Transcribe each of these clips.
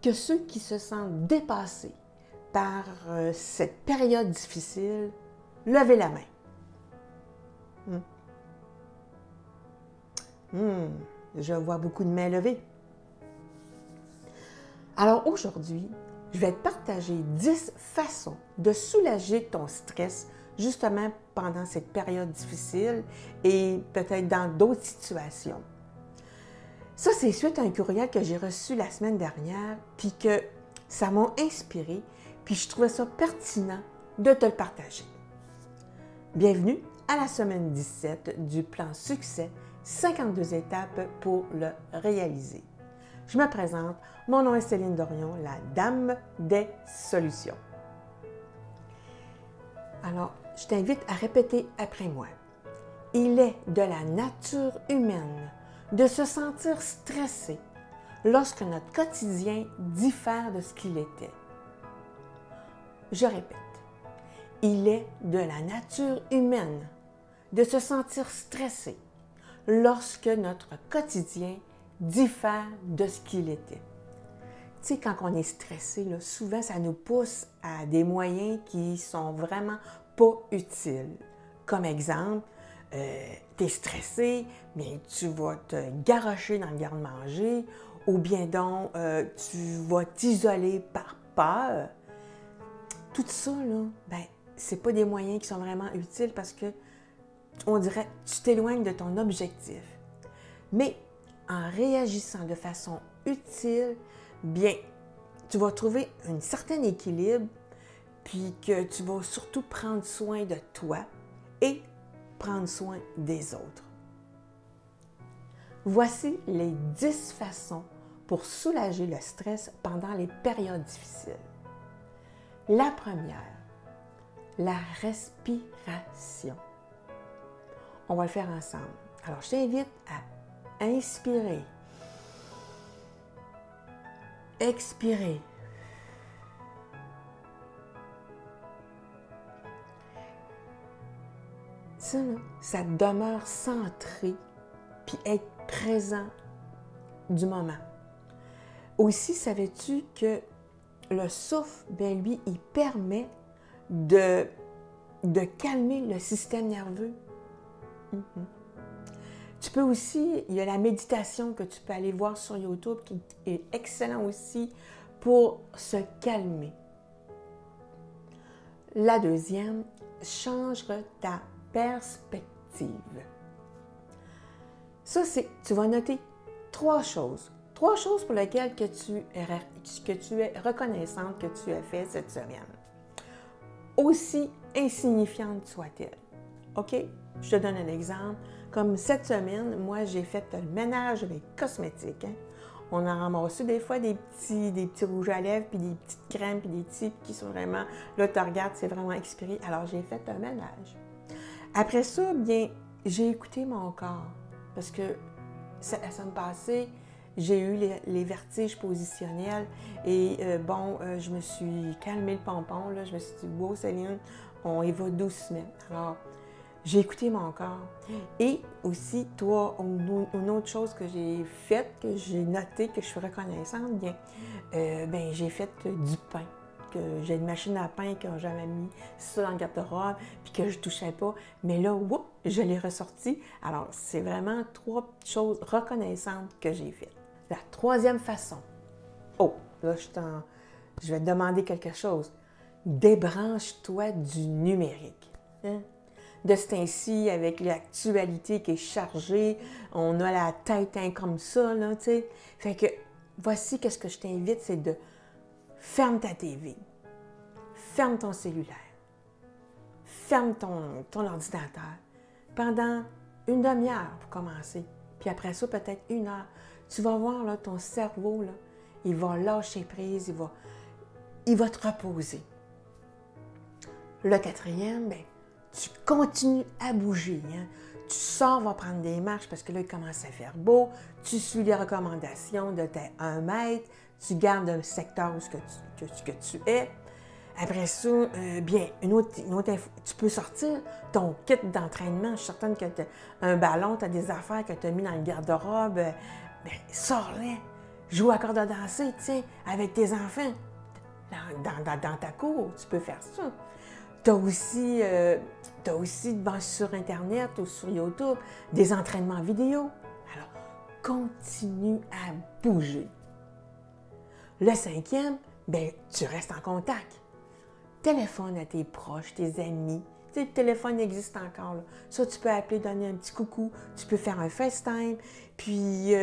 que ceux qui se sentent dépassés par cette période difficile, levez la main. Je vois beaucoup de mains levées. Alors aujourd'hui, je vais te partager 10 façons de soulager ton stress justement pendant cette période difficile et peut-être dans d'autres situations. Ça, c'est suite à un courriel que j'ai reçu la semaine dernière, puis que ça m'a inspiré, puis je trouvais ça pertinent de te le partager. Bienvenue à la semaine 17 du plan Succès, 52 étapes pour le réaliser. Je me présente, mon nom est Céline Dorion, la dame des solutions. Alors, je t'invite à répéter après moi. Il est de la nature humaine de se sentir stressé lorsque notre quotidien diffère de ce qu'il était. Je répète, il est de la nature humaine de se sentir stressé lorsque notre quotidien diffère de ce qu'il était. Tu sais, quand on est stressé, là, souvent, ça nous pousse à des moyens qui sont vraiment pas utiles. Comme exemple, tu es stressé, mais tu vas te garrocher dans le garde-manger ou bien donc tu vas t'isoler par peur. Tout ça, là, ben, c'est pas des moyens qui sont vraiment utiles parce que, on dirait, tu t'éloignes de ton objectif. Mais en réagissant de façon utile, bien, tu vas trouver un certain équilibre, puis que tu vas surtout prendre soin de toi et prendre soin des autres. Voici les 10 façons pour soulager le stress pendant les périodes difficiles. La première, la respiration. On va le faire ensemble. Alors, je t'invite à inspirer, expirer. Ça, là, ça demeure centré puis être présent du moment. Aussi, savais-tu que le souffle, bien lui, il permet de calmer le système nerveux? Tu peux aussi, il y a la méditation que tu peux aller voir sur YouTube qui est excellent aussi pour se calmer. La deuxième, change ta perspective. Ça, c'est, tu vas noter 3 choses. 3 choses pour lesquelles que tu es reconnaissante que tu as fait cette semaine. Aussi insignifiante soit-elle. OK? Je te donne un exemple. Comme cette semaine, moi, j'ai fait le ménage de mes cosmétiques. On a ramassé des fois des petits rouges à lèvres, puis des petites crèmes, puis des petits qui sont vraiment... Là, tu regardes, c'est vraiment expiré. Alors, j'ai fait un ménage. Après ça, bien, j'ai écouté mon corps. Parce que la semaine passée, j'ai eu les vertiges positionnels. Et je me suis calmé le pompon. Là. Je me suis dit, wow, Céline, on y va doucement. Alors, j'ai écouté mon corps. Et aussi, toi, une autre chose que j'ai faite, que j'ai noté, que je suis reconnaissante, bien, j'ai fait du pain. Que j'ai une machine à pain que j'avais mis ça dans le garde-robe, puis que je ne touchais pas. Mais là, je l'ai ressorti. Alors, c'est vraiment 3 choses reconnaissantes que j'ai faites. La troisième façon. Oh, là, je vais te demander quelque chose. Débranche-toi du numérique. Hein? De ce temps-ci, avec l'actualité qui est chargée, on a la tête comme ça, là, tu sais. Fait que, voici qu'est-ce que je t'invite, c'est de ferme ta TV, ferme ton cellulaire, ferme ton ordinateur pendant une demi-heure pour commencer. Puis après ça, peut-être 1 heure. Tu vas voir, là, ton cerveau, là, il va lâcher prise, il va te reposer. Le quatrième, bien, tu continues à bouger. Hein? Tu sors, vas prendre des marches parce que là, il commence à faire beau. Tu suis les recommandations de tes 1 mètre. Tu gardes un secteur où que tu es. Après ça, une autre info, tu peux sortir ton kit d'entraînement. Je suis certaine que tu as un ballon, tu as des affaires que tu as mis dans le garde-robe. Sors-les. Joue à corde à danser, tiens, avec tes enfants. Dans ta cour, tu peux faire ça. Tu as aussi sur Internet ou sur YouTube des entraînements vidéo. Alors, continue à bouger. Le 5e, bien, tu restes en contact. Téléphone à tes proches, tes amis. Tu sais, le téléphone existe encore. Là. Ça, tu peux appeler, donner un petit coucou. Tu peux faire un FaceTime. Puis,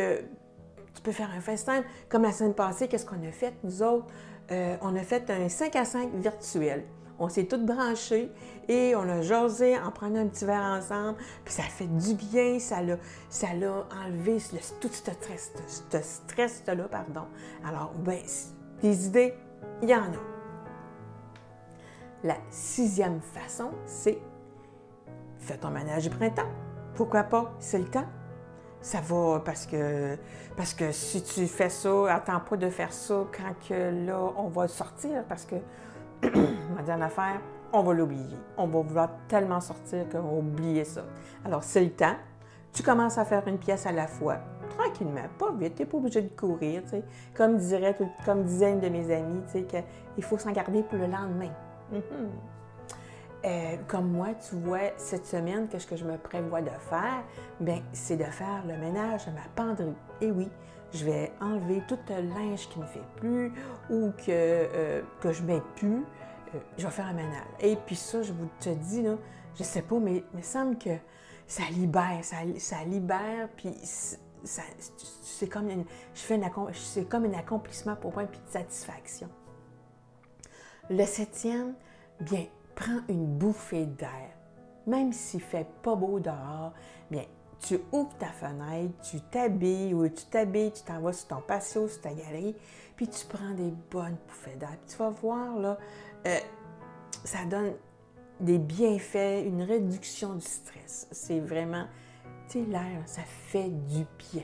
tu peux faire un FaceTime. Comme la semaine passée, qu'est-ce qu'on a fait, nous autres? On a fait un 5 à 5 virtuel. On s'est tous branchés et on a jasé en prenant un petit verre ensemble. Puis ça fait du bien, ça l'a enlevé tout ce stress-là, pardon. Alors, bien, des idées, il y en a. La 6e façon, c'est fais ton ménage du printemps. Pourquoi pas? C'est le temps. Ça va parce que si tu fais ça, attends pas de faire ça quand que là, on va sortir parce que, ma dernière affaire, on va l'oublier. On va vouloir tellement sortir qu'on va oublier ça. Alors, c'est le temps. Tu commences à faire une pièce à la fois, tranquillement, pas vite, tu n'es pas obligé de courir, tu sais. Comme disait une de mes amies, tu sais, qu'il faut s'en garder pour le lendemain. Comme moi, tu vois, cette semaine, qu'est-ce que je me prévois de faire? Bien, c'est de faire le ménage de ma penderie. Et oui, je vais enlever tout le linge qui ne me fait plus ou que je ne mets plus. Je vais faire un ménage. Et puis ça, je vous te dis, là, je ne sais pas, mais il me semble que ça libère, ça libère, puis c'est comme un accomplissement pour moi, puis une satisfaction. Le 7e, bien, prends une bouffée d'air. Même s'il ne fait pas beau dehors, bien, tu ouvres ta fenêtre, tu t'habilles, tu t'en vas sur ton patio, sur ta galerie, puis tu prends des bonnes bouffées d'air. Puis tu vas voir, là, ça donne des bienfaits, une réduction du stress. C'est vraiment, tu sais, l'air, ça fait du bien.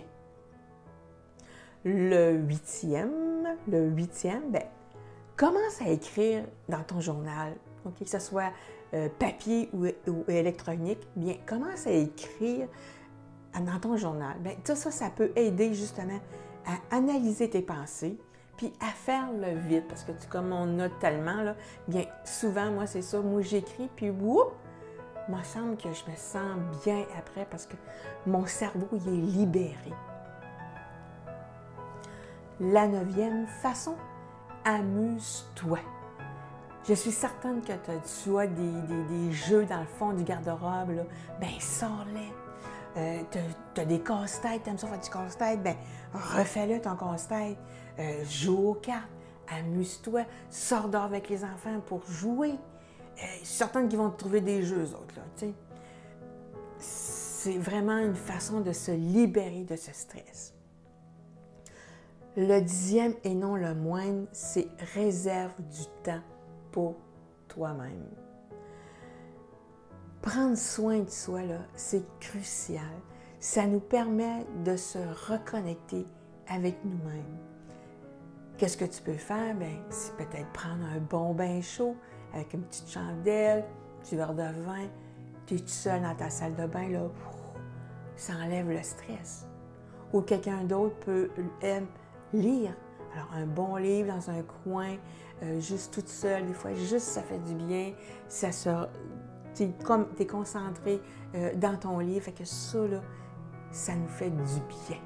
Le 8e, bien, commence à écrire dans ton journal, okay, que ce soit papier ou électronique, bien, commence à écrire dans ton journal. Bien, ça peut aider justement à analyser tes pensées, puis à faire le vide, parce que comme on a tellement, là, bien, souvent, moi, c'est ça, moi, j'écris, puis whoop, il me semble que je me sens bien après, parce que mon cerveau, il est libéré. La 9e façon, amuse-toi. Je suis certaine que tu as des jeux dans le fond du garde-robe, là. Bien, sors-les. Tu as des casse-têtes, tu aimes ça faire du casse-tête, bien, refais-le ton casse-tête. Joue aux cartes, amuse-toi, sors dehors avec les enfants pour jouer. Je suis certaine qu'ils vont te trouver des jeux, eux autres, là, tu sais. C'est vraiment une façon de se libérer de ce stress. Le 10e et non le moindre, c'est réserve du temps pour toi-même. Prendre soin de soi, là, c'est crucial. Ça nous permet de se reconnecter avec nous-mêmes. Qu'est-ce que tu peux faire? Bien, c'est peut-être prendre un bon bain chaud avec une petite chandelle, un petit verre de vin. Tu es tout seul dans ta salle de bain, là, ça enlève le stress. Ou quelqu'un d'autre aime lire. Alors, un bon livre dans un coin, juste toute seule, des fois, juste ça fait du bien. Tu es concentré dans ton livre, fait que ça, là, ça nous fait du bien.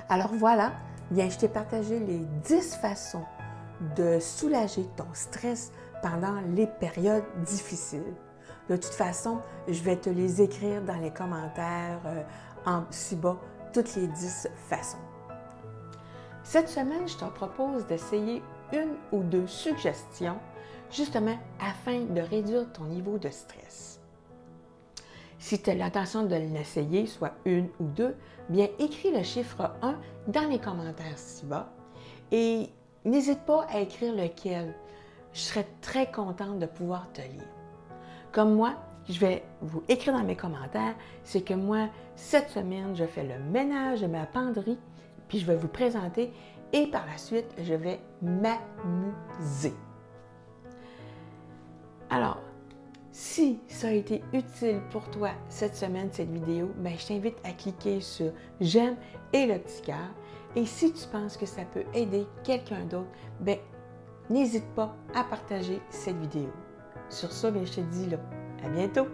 Alors voilà, bien, je t'ai partagé les 10 façons de soulager ton stress pendant les périodes difficiles. De toute façon, je vais te les écrire dans les commentaires en ci-bas, toutes les 10 façons. Cette semaine, je te propose d'essayer une ou deux suggestions, justement afin de réduire ton niveau de stress. Si tu as l'intention de l'essayer, soit une ou deux, bien écris le chiffre 1 dans les commentaires ci-bas et n'hésite pas à écrire lequel. Je serais très contente de pouvoir te lire. Comme moi, je vais vous écrire dans mes commentaires, c'est que moi, cette semaine, je fais le ménage de ma penderie, puis je vais vous présenter et par la suite, je vais m'amuser. Alors, Si ça a été utile pour toi cette semaine, cette vidéo, ben, je t'invite à cliquer sur j'aime et le petit cœur. Et si tu penses que ça peut aider quelqu'un d'autre, ben, n'hésite pas à partager cette vidéo. Sur ça, bien, je te dis là, à bientôt!